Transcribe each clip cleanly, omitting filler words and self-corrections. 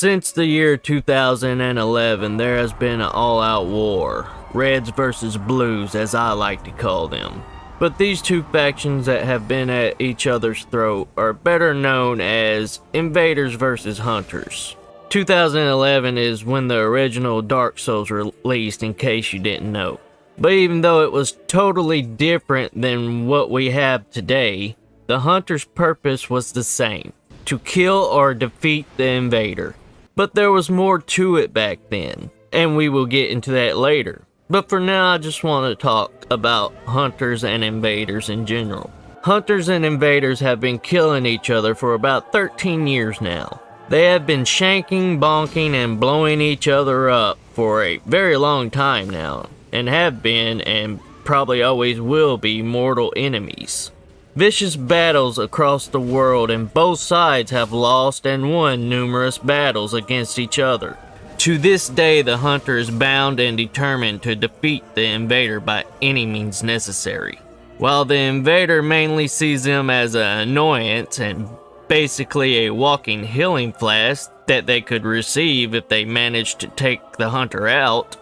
Since the year 2011, there has been an all-out war. Reds versus blues, as I like to call them. But these two factions that have been at each other's throat are better known as Invaders versus Hunters. 2011 is when the original Dark Souls released, in case you didn't know. But even though it was totally different than what we have today, the Hunter's purpose was the same: to kill or defeat the invader. But there was more to it back then, and we will get into that later. But for now, I just want to talk about Hunters and Invaders in general. Hunters and Invaders have been killing each other for about 13 years now. They have been shanking, bonking, and blowing each other up for a very long time now, and have been, and probably always will be, mortal enemies. Vicious battles across the world, and both sides have lost and won numerous battles against each other. To this day, the Hunter is bound and determined to defeat the Invader by any means necessary, while the Invader mainly sees them as an annoyance and basically a walking healing flask that they could receive if they managed to take the Hunter out.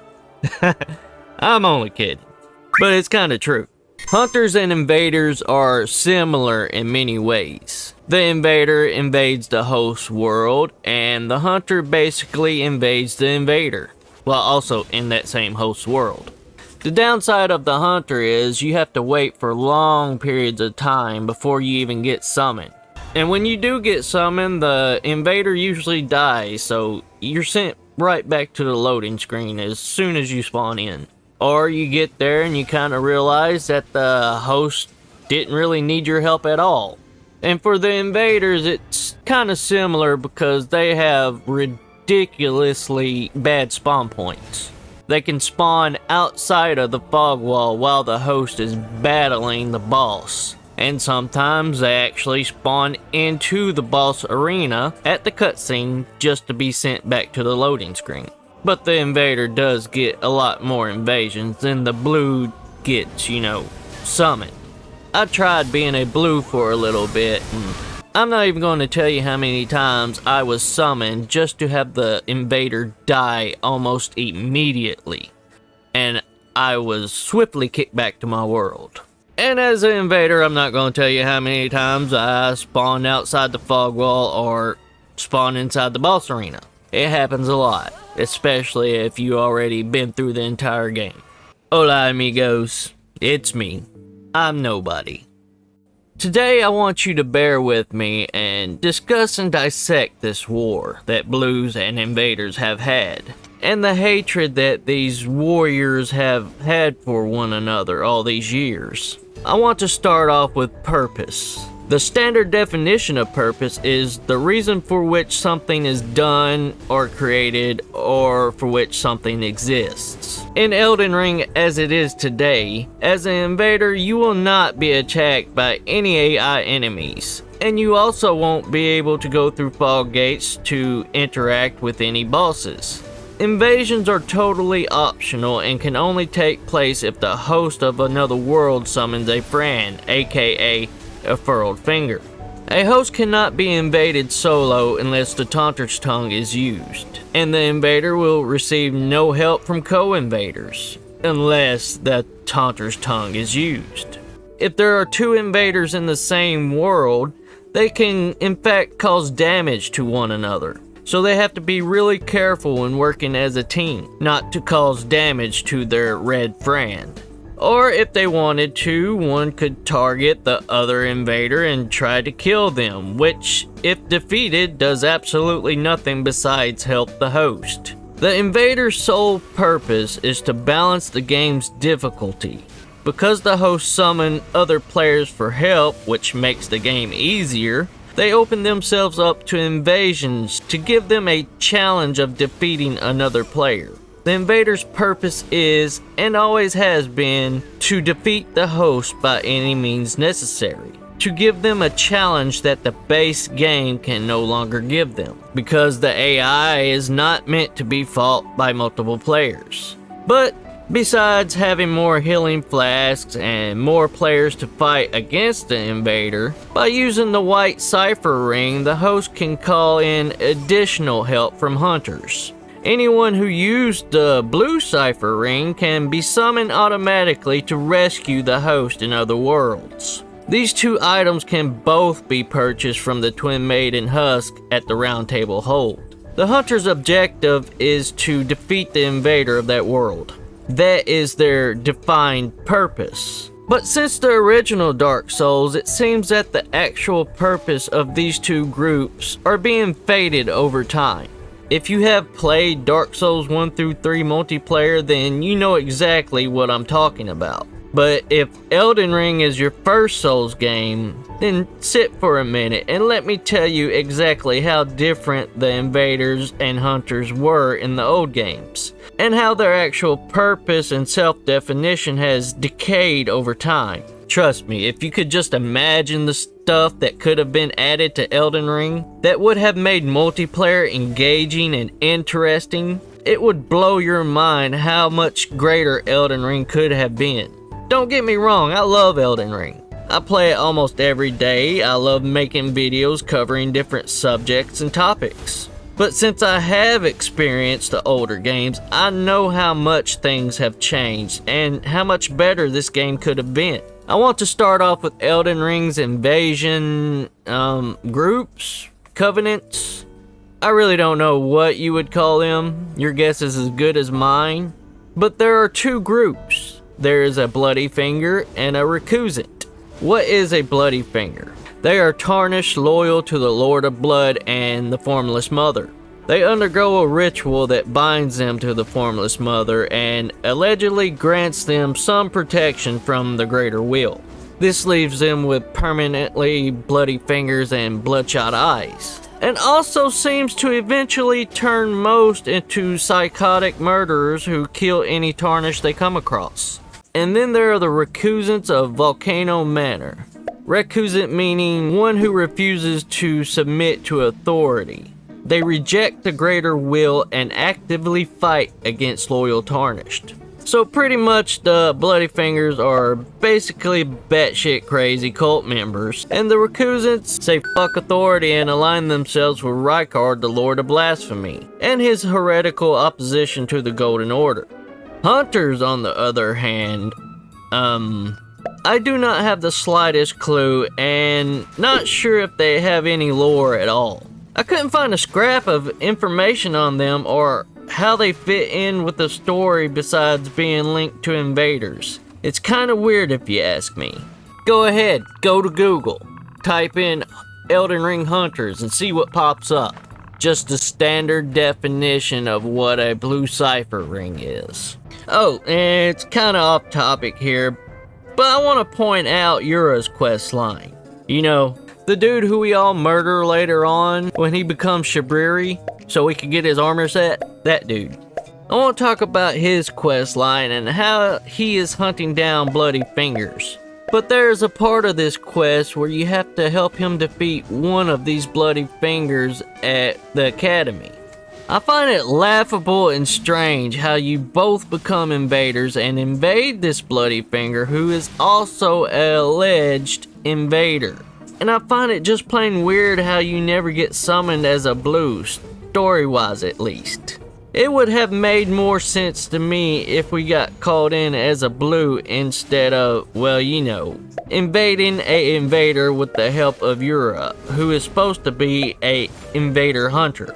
I'm only kidding, but it's kinda true. Hunters and Invaders are similar in many ways. The Invader invades the host world, and the Hunter basically invades the Invader, while also in that same host world. The downside of the Hunter is you have to wait for long periods of time before you even get summoned. And when you do get summoned, the Invader usually dies, so you're sent right back to the loading screen as soon as you spawn in. Or you get there and you kind of realize that the host didn't really need your help at all. And for the Invaders, it's kind of similar because they have ridiculously bad spawn points. They can spawn outside of the fog wall while the host is battling the boss. And sometimes they actually spawn into the boss arena at the cutscene just to be sent back to the loading screen. But the Invader does get a lot more invasions than the blue gets, summoned. I tried being a blue for a little bit, and I'm not even going to tell you how many times I was summoned just to have the Invader die almost immediately. And I was swiftly kicked back to my world. And as an Invader, I'm not going to tell you how many times I spawned outside the fog wall or spawned inside the boss arena. It happens a lot, especially if you already been through the entire game. Hola amigos, it's me. I'm Nobody. Today I want you to bear with me and discuss and dissect this war that Blues and Invaders have had, and the hatred that these warriors have had for one another all these years. I want to start off with purpose. The standard definition of purpose is the reason for which something is done or created, or for which something exists. In Elden Ring as it is today, as an Invader you will not be attacked by any AI enemies, and you also won't be able to go through fog gates to interact with any bosses. Invasions are totally optional and can only take place if the host of another world summons a friend, aka a furrowed finger. A host cannot be invaded solo unless the Taunter's Tongue is used, and the Invader will receive no help from co-invaders unless the Taunter's Tongue is used. If there are two invaders in the same world, they can in fact cause damage to one another, so they have to be really careful when working as a team, not to cause damage to their red friend. Or if they wanted to, one could target the other invader and try to kill them, which, if defeated, does absolutely nothing besides help the host. The invader's sole purpose is to balance the game's difficulty. Because the hosts summon other players for help, which makes the game easier, they open themselves up to invasions to give them a challenge of defeating another player. The Invader's purpose is, and always has been, to defeat the host by any means necessary. To give them a challenge that the base game can no longer give them, because the AI is not meant to be fought by multiple players. But Besides having more healing flasks and more players to fight against the invader, by using the white cipher ring, the host can call in additional help from hunters. Anyone who used the blue cipher ring can be summoned automatically to rescue the host in other worlds. These two items can both be purchased from the Twin Maiden Husk at the Round Table Hold. The hunter's objective is to defeat the invader of that world. That is their defined purpose. But since the original Dark Souls, it seems that the actual purpose of these two groups are being faded over time. If you have played Dark Souls 1 through 3 multiplayer, then you know exactly what I'm talking about. But if Elden Ring is your first Souls game, then sit for a minute and let me tell you exactly how different the invaders and hunters were in the old games, and how their actual purpose and self-definition has decayed over time. Trust me, if you could just imagine the stuff that could have been added to Elden Ring that would have made multiplayer engaging and interesting, it would blow your mind how much greater Elden Ring could have been. Don't get me wrong, I love Elden Ring. I play it almost every day. I love making videos covering different subjects and topics. But since I have experienced the older games, I know how much things have changed and how much better this game could have been. I want to start off with Elden Ring's invasion groups, Covanents. I really don't know what you would call them. Your guess is as good as mine. But there are two groups. There is a Bloody Finger and a Recusant. What is a Bloody Finger? They are tarnished, loyal to the Lord of Blood and the Formless Mother. They undergo a ritual that binds them to the Formless Mother and allegedly grants them some protection from the Greater Will. This leaves them with permanently bloody fingers and bloodshot eyes, and also seems to eventually turn most into psychotic murderers who kill any tarnish they come across. And then there are the Recusants of Volcano Manor. Recusant meaning one who refuses to submit to authority. They reject the Greater Will and actively fight against loyal tarnished. So pretty much the Bloody Fingers are basically batshit crazy cult members, and the Recusants say fuck authority and align themselves with Rykard, the Lord of Blasphemy, and his heretical opposition to the Golden Order. Hunters, on the other hand, I do not have the slightest clue and not sure if they have any lore at all. I couldn't find a scrap of information on them or how they fit in with the story besides being linked to invaders. It's kind of weird if you ask me. Go ahead, go to Google, type in Elden Ring Hunters and see what pops up. Just the standard definition of what a blue cipher ring is. Oh, and it's kind of off topic here, but I want to point out Yura's quest line. You know, the dude who we all murder later on when he becomes Shabriri so we can get his armor set, that dude. I want to talk about his quest line and how he is hunting down Bloody Fingers. But there's a part of this quest where you have to help him defeat one of these Bloody Fingers at the academy. I find it laughable and strange how you both become invaders and invade this Bloody Finger who is also an alleged invader. And I find it just plain weird how you never get summoned as a blue, story-wise at least. It would have made more sense to me if we got called in as a blue instead of, well, you know, invading a invader with the help of Yura, who is supposed to be a invader hunter.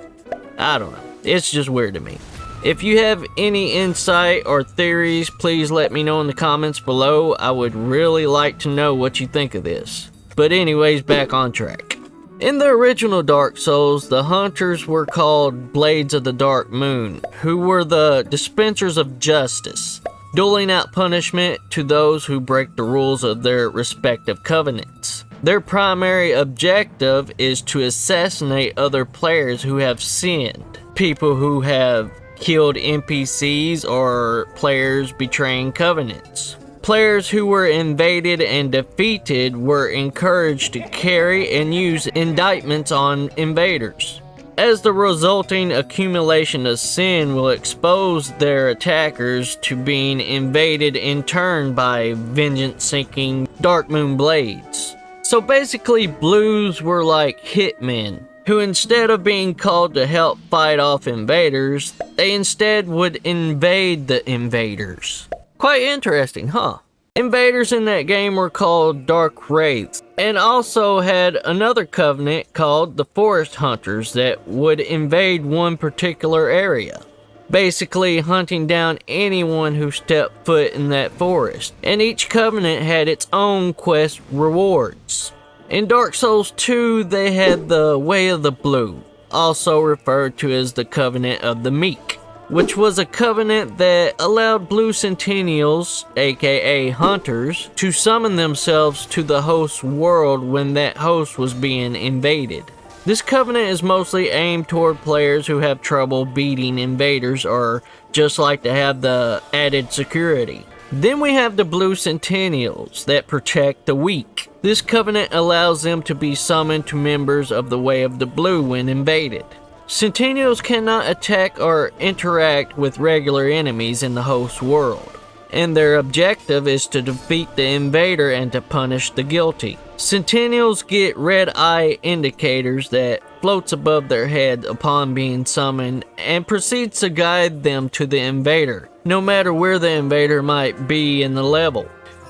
I don't know. It's just weird to me. If you have any insight or theories, please let me know in the comments below. I would really like to know what you think of this. But anyways, back on track. In the original Dark Souls, the hunters were called Blades of the Dark Moon, who were the dispensers of justice, doling out punishment to those who break the rules of their respective covenants. Their primary objective is to assassinate other players who have sinned, people who have killed NPCs or players betraying covenants. Players who were invaded and defeated were encouraged to carry and use indictments on invaders. as the resulting accumulation of sin will expose their attackers to being invaded in turn by vengeance-seeking Darkmoon blades. So basically, blues were like hitmen, who instead of being called to help fight off invaders, they instead would invade the invaders. Quite interesting, huh? Invaders in that game were called Dark Wraiths, and also had another covenant called the Forest Hunters that would invade one particular area, basically hunting down anyone who stepped foot in that forest, and each covenant had its own quest rewards. In Dark Souls 2, they had the Way of the Blue, also referred to as the Covenant of the Meek, which was a covenant that allowed blue centennials, aka hunters, to summon themselves to the host's world when that host was being invaded. This covenant is mostly aimed toward players who have trouble beating invaders or just like to have the added security. Then we have the blue centennials that protect the weak. This covenant allows them to be summoned to members of the Way of the Blue when invaded. Centennials cannot attack or interact with regular enemies in the host world, and their objective is to defeat the invader and to punish the guilty. Centennials get red eye indicators that floats above their head upon being summoned and proceeds to guide them to the invader, no matter where the invader might be in the level.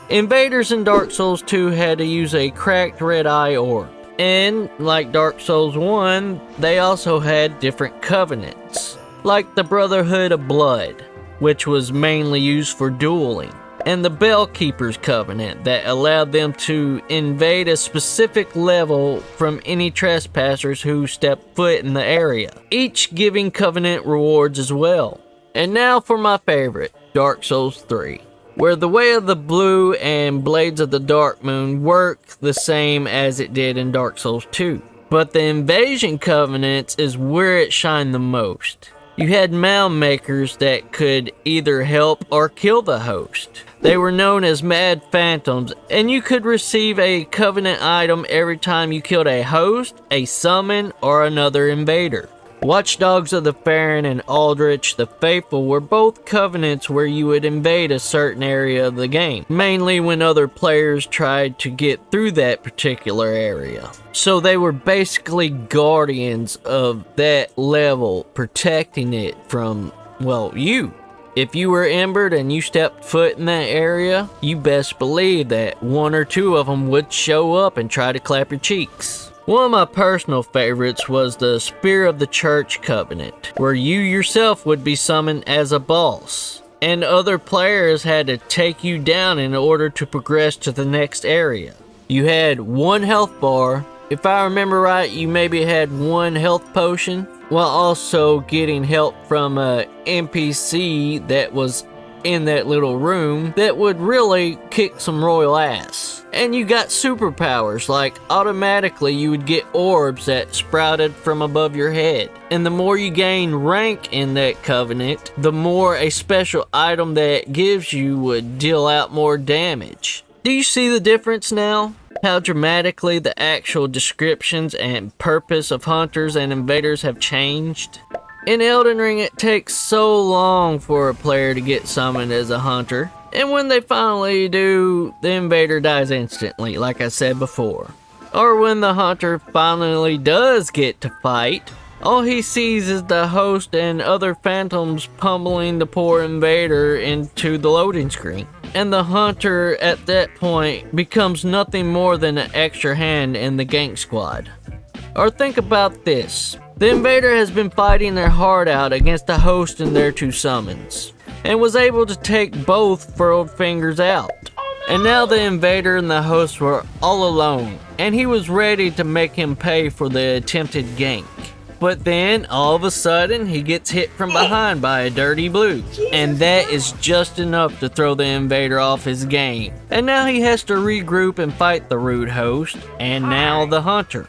Invaders in Dark Souls 2 had to use a cracked red eye orb. And, like Dark Souls 1, they also had different covenants, like the Brotherhood of Blood, which was mainly used for dueling, and the Bellkeeper's Covenant that allowed them to invade a specific level from any trespassers who stepped foot in the area, each giving covenant rewards as well. And now for my favorite, Dark Souls 3. Where the Way of the Blue and Blades of the Darkmoon work the same as it did in Dark Souls 2. But the Invasion Covenants is where it shined the most. You had mound makers that could either help or kill the host. They were known as Mad Phantoms, and you could receive a Covenant item every time you killed a host, a summon, or another invader. Watchdogs of the Faron and Aldrich the Faithful were both covenants where you would invade a certain area of the game, mainly when other players tried to get through that particular area. So they were basically guardians of that level, protecting it from, well, you. If you were embered and you stepped foot in that area, you best believe that one or two of them would show up and try to clap your cheeks. One of my personal favorites was the Spear of the Church Covenant, where you yourself would be summoned as a boss, and other players had to take you down in order to progress to the next area. You had one health bar. If I remember right, you maybe had one health potion, while also getting help from a NPC that was in that little room that would really kick some royal ass. And you got superpowers, like automatically you would get orbs that sprouted from above your head. And the more you gain rank in that covenant, the more a special item that gives you would deal out more damage. Do you see the difference now? How dramatically the actual descriptions and purpose of hunters and invaders have changed? In Elden Ring, it takes so long for a player to get summoned as a hunter, and when they finally do, the invader dies instantly, like I said before. Or when the hunter finally does get to fight, all he sees is the host and other phantoms pummeling the poor invader into the loading screen. And the hunter at that point becomes nothing more than an extra hand in the gank squad. Or think about this. The invader has been fighting their heart out against the host and their two summons, and was able to take both furrowed fingers out. And now the invader and the host were all alone, and he was ready to make him pay for the attempted gank. But then, all of a sudden, he gets hit from behind by a dirty blue, and that is just enough to throw the invader off his game. And now he has to regroup and fight the rude host, and now the hunter,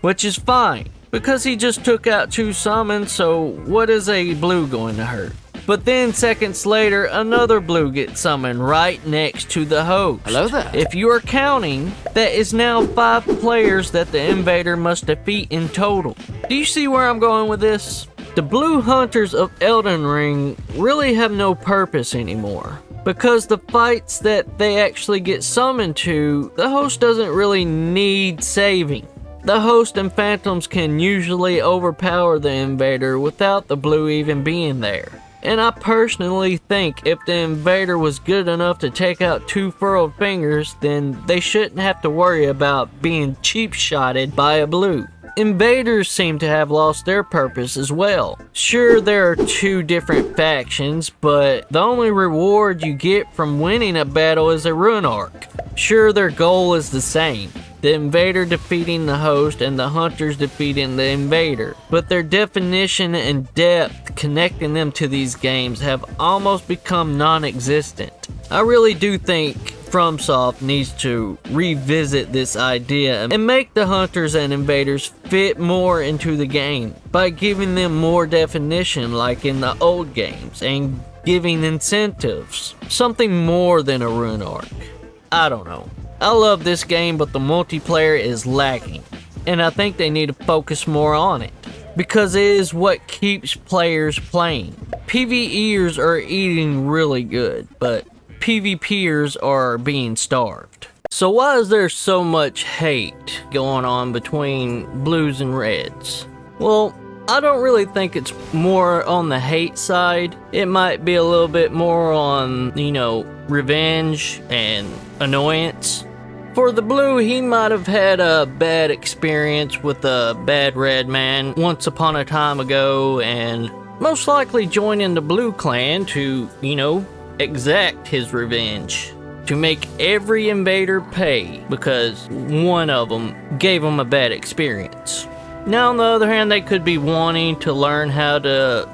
which is fine, because he just took out two summons, so what is a blue going to hurt? But then seconds later, another blue gets summoned right next to the host. Hello there. If you are counting, that is now 5 players that the invader must defeat in total. Do you see where I'm going with this? The blue hunters of Elden Ring really have no purpose anymore, because the fights that they actually get summoned to, the host doesn't really need saving. The host and phantoms can usually overpower the invader without the blue even being there. And I personally think if the invader was good enough to take out 2 furrowed fingers, then they shouldn't have to worry about being cheap-shotted by a blue. Invaders seem to have lost their purpose as well. Sure, there are 2 different factions, but the only reward you get from winning a battle is a rune arc. Sure, their goal is the same. The invader defeating the host and the hunters defeating the invader. But their definition and depth connecting them to these games have almost become non-existent. I really do think FromSoft needs to revisit this idea and make the hunters and invaders fit more into the game by giving them more definition like in the old games and giving incentives. Something more than a rune arc. I don't know. I love this game, but the multiplayer is lacking, and I think they need to focus more on it, because it is what keeps players playing. PvEers are eating really good, but PvPers are being starved. So why is there so much hate going on between blues and reds? Well, I don't really think it's more on the hate side. It might be a little bit more on, revenge and annoyance. For the blue, he might have had a bad experience with a bad red man once upon a time ago, and most likely joining the blue clan to, exact his revenge. To make every invader pay because one of them gave him a bad experience. Now, on the other hand, they could be wanting to learn how to,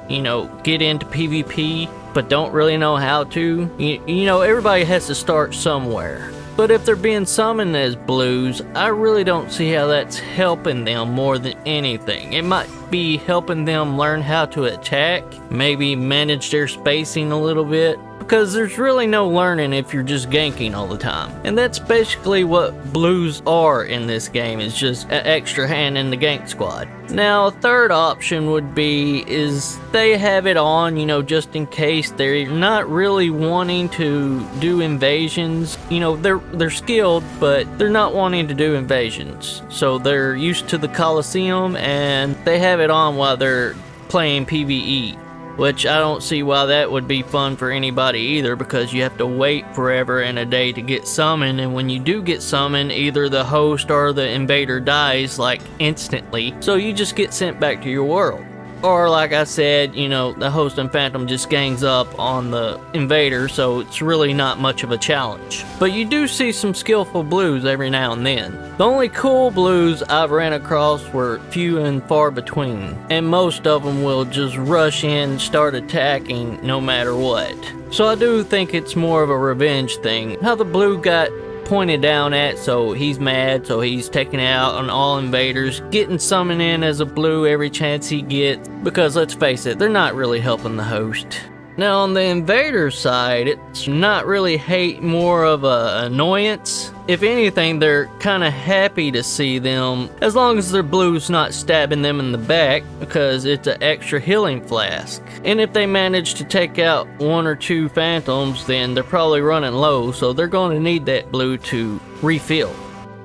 get into PvP, but don't really know how to. Everybody has to start somewhere. But if they're being summoned as blues, I really don't see how that's helping them more than anything. It might be helping them learn how to attack, maybe manage their spacing a little bit, because there's really no learning if you're just ganking all the time. And that's basically what blues are in this game, is just an extra hand in the gank squad. Now, a third option would be is they have it on, just in case they're not really wanting to do invasions. They're skilled, but they're not wanting to do invasions. So they're used to the Coliseum, and they have it on while they're playing PvE. Which I don't see why that would be fun for anybody either, because you have to wait forever and a day to get summoned, and when you do get summoned, either the host or the invader dies like instantly, so you just get sent back to your world. Or like I said, the host and phantom just gangs up on the invader, so it's really not much of a challenge. But you do see some skillful blues every now and then. The only cool blues I've ran across were few and far between, and most of them will just rush in and start attacking no matter what. So I do think it's more of a revenge thing. How the blue got pointed down at, so he's mad, so he's taking it out on all invaders, getting summoned in as a blue every chance he gets, because let's face it, they're not really helping the host. Now on the invader side, it's not really hate, more of a annoyance. If anything, they're kind of happy to see them, as long as their blue's not stabbing them in the back, because it's an extra healing flask. And if they manage to take out 1 or 2 phantoms, then they're probably running low, so they're going to need that blue to refill.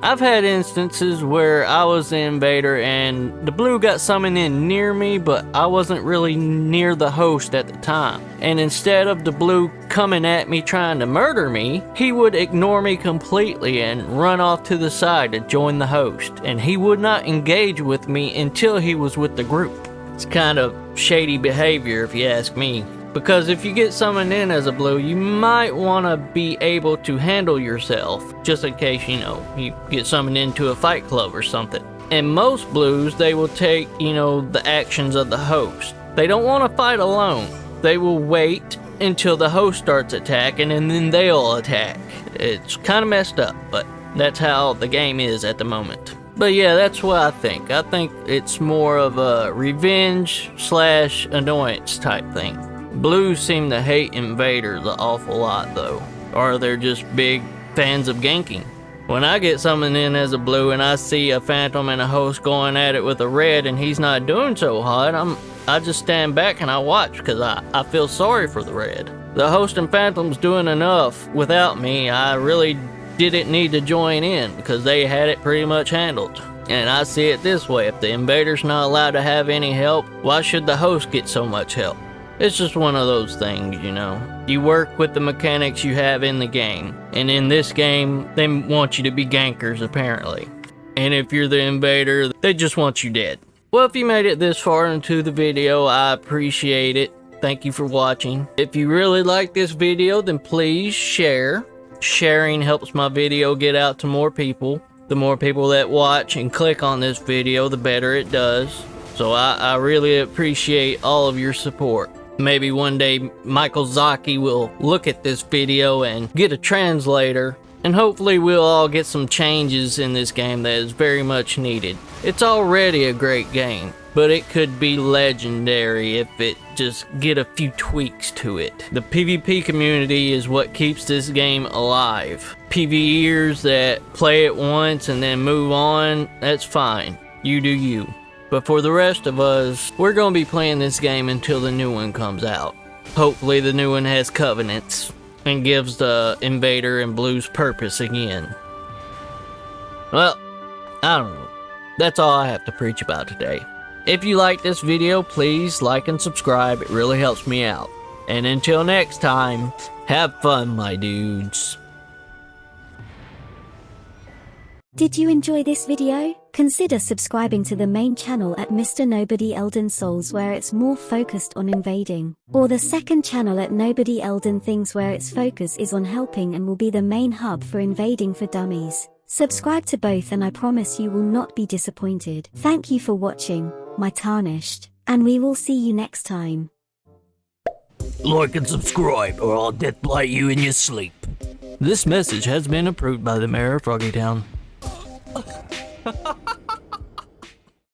I've had instances where I was the invader and the blue got summoned in near me, but I wasn't really near the host at the time. And instead of the blue coming at me trying to murder me, he would ignore me completely and run off to the side to join the host. And he would not engage with me until he was with the group. It's kind of shady behavior if you ask me. Because if you get summoned in as a blue, you might want to be able to handle yourself, just in case, you get summoned into a fight club or something. And most blues, they will take, the actions of the host. They don't want to fight alone. They will wait until the host starts attacking, and then they'll attack. It's kind of messed up, but that's how the game is at the moment. But yeah, that's what I think. I think it's more of a revenge / annoyance type thing. Blues seem to hate invaders an awful lot though, or they're just big fans of ganking. When I get summoned in as a blue and I see a phantom and a host going at it with a red and he's not doing so hot, I just stand back and I watch because I feel sorry for the red. The host and phantom's doing enough without me. I really didn't need to join in because they had it pretty much handled. And I see it this way, if the invader's not allowed to have any help, why should the host get so much help? It's just one of those things, you know. You work with the mechanics you have in the game. And in this game, they want you to be gankers, apparently. And if you're the invader, they just want you dead. Well, if you made it this far into the video, I appreciate it. Thank you for watching. If you really like this video, then please share. Sharing helps my video get out to more people. The more people that watch and click on this video, the better it does. So I really appreciate all of your support. Maybe one day Michael Zaki will look at this video and get a translator, and hopefully we'll all get some changes in this game that is very much needed. It's already a great game, but it could be legendary if it just get a few tweaks to it. The PvP community is what keeps this game alive. PvEers that play it once and then move on, that's fine. You do you. But for the rest of us, we're going to be playing this game until the new one comes out. Hopefully the new one has Covanents and gives the Invader and Blues purpose again. Well, I don't know. That's all I have to preach about today. If you like this video, please like and subscribe. It really helps me out. And until next time, have fun, my dudes. Did you enjoy this video? Consider subscribing to the main channel at Mr. Nobody Elden Souls, where it's more focused on invading. Or the second channel at Nobody Elden Things, where its focus is on helping and will be the main hub for invading for dummies. Subscribe to both and I promise you will not be disappointed. Thank you for watching, my tarnished, and we will see you next time. Like and subscribe or I'll deathblight you in your sleep. This message has been approved by the mayor of Froggytown.